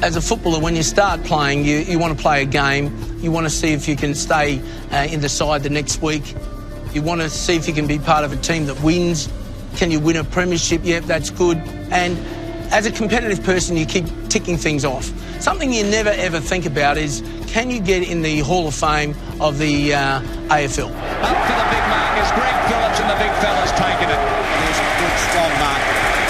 As a footballer, when you start playing, you want to play a game. You want to see if you can stay in the side the next week. You want to see if you can be part of a team that wins. Can you win a premiership? Yep, that's good. And as a competitive person, you keep ticking things off. Something you never, ever think about is, can you get in the Hall of Fame of the AFL? Up for the big mark is Greg Phillips, and the big fella's taken it. There's a good, strong mark,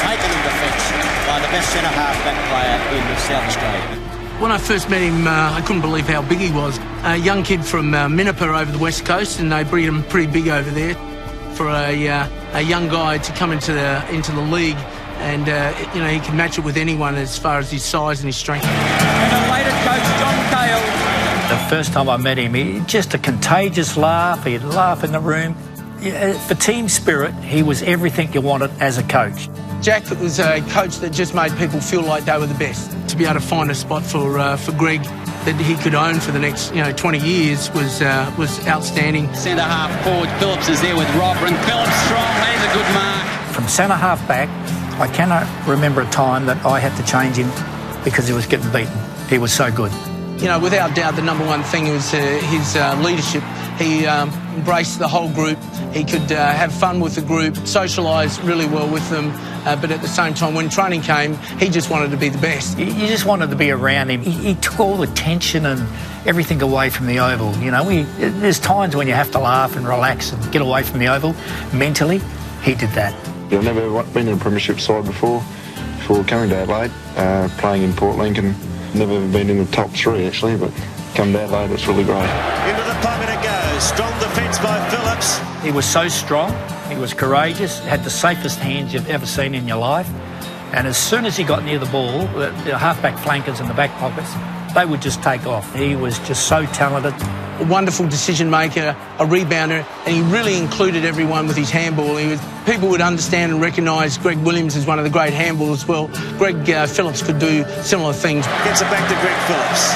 taken in defence by the best centre-half-back player in South Australia. When I first met him, I couldn't believe how big he was. A young kid from Minnepa over the West Coast, and they breed him pretty big over there. For a young guy to come into the league, and you know, he can match it with anyone as far as his size and his strength. And a later coach, John Cale. The first time I met him, he just a contagious laugh. He'd laugh in the room. For team spirit, he was everything you wanted as a coach. Jack was a coach that just made people feel like they were the best. To be able to find a spot for Greg that he could own for the next 20 years was outstanding. Centre half forward, Phillips is there with Rob, and Phillips strong, lays a good mark. From centre half back, I cannot remember a time that I had to change him because he was getting beaten. He was so good. You know, without doubt, the number one thing was his leadership. He embraced the whole group. He could have fun with the group, socialise really well with them, but at the same time, when training came, he just wanted to be the best. You just wanted to be around him. He took all the tension and everything away from the oval. You know, there's times when you have to laugh and relax and get away from the oval. Mentally, he did that. I've never been in a premiership side before coming to Adelaide, playing in Port Lincoln. Never been in the top three, actually, but come to Adelaide, it's really great. Into the pocket it goes. Strong defence by Phillips. He was so strong. He was courageous. Had the safest hands you've ever seen in your life. And as soon as he got near the ball, the half-back flankers and the back pockets, they would just take off. He was just so talented. A wonderful decision maker, a rebounder, and he really included everyone with his handball. People would understand and recognise Greg Williams as one of the great handballers. Well, Greg Phillips could do similar things. Gets it back to Greg Phillips.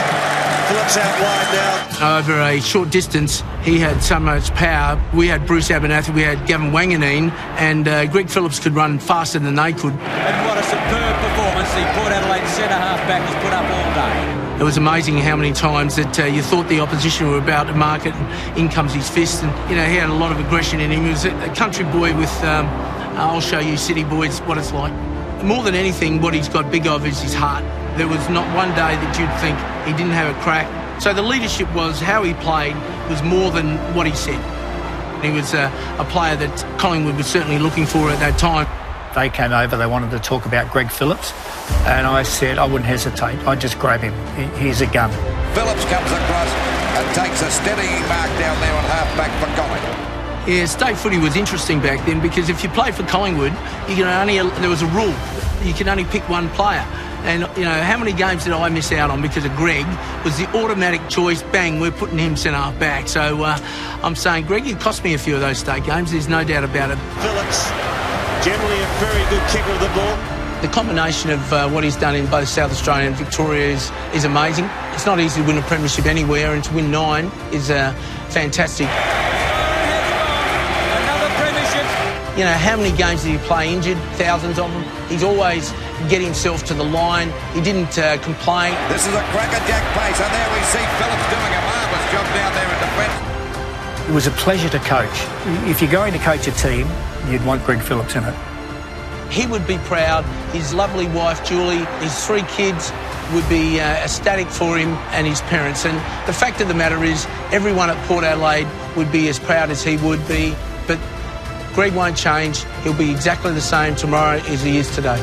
Phillips out wide now. Over a short distance, he had so much power. We had Bruce Abernathy, we had Gavin Wanganeen, and Greg Phillips could run faster than they could. And what a superb performance the Port Adelaide centre-half-back has put up all day. It was amazing how many times that you thought the opposition were about to mark it, and in comes his fist. And he had a lot of aggression in him. He was a country boy with, I'll show you city boys what it's like. More than anything, what he's got big of is his heart. There was not one day that you'd think he didn't have a crack. So the leadership was how he played was more than what he said. He was a player that Collingwood was certainly looking for at that time. They came over, they wanted to talk about Greg Phillips, and I said I wouldn't hesitate. I'd just grab him. Here's a gun. Phillips comes across and takes a steady mark down there on half-back for Collingwood. Yeah, state footy was interesting back then because if you played for Collingwood, there was a rule. You could only pick one player. And, how many games did I miss out on because of Greg? Was the automatic choice, bang, we're putting him centre-half back. So I'm saying, Greg, you cost me a few of those state games, there's no doubt about it. Phillips, generally a very good kicker of the ball. The combination of what he's done in both South Australia and Victoria is amazing. It's not easy to win a premiership anywhere, and to win 9 is fantastic. Another premiership. How many games did he play injured? Thousands of them. He's always get himself to the line. He didn't complain. This is a crackerjack pace, and there we see Phillips doing a marvellous job down there in defence. It was a pleasure to coach. If you're going to coach a team, you'd want Greg Phillips in it. He would be proud. His lovely wife, Julie, his 3 kids would be ecstatic for him, and his parents. And the fact of the matter is, everyone at Port Adelaide would be as proud as he would be. But Greg won't change. He'll be exactly the same tomorrow as he is today.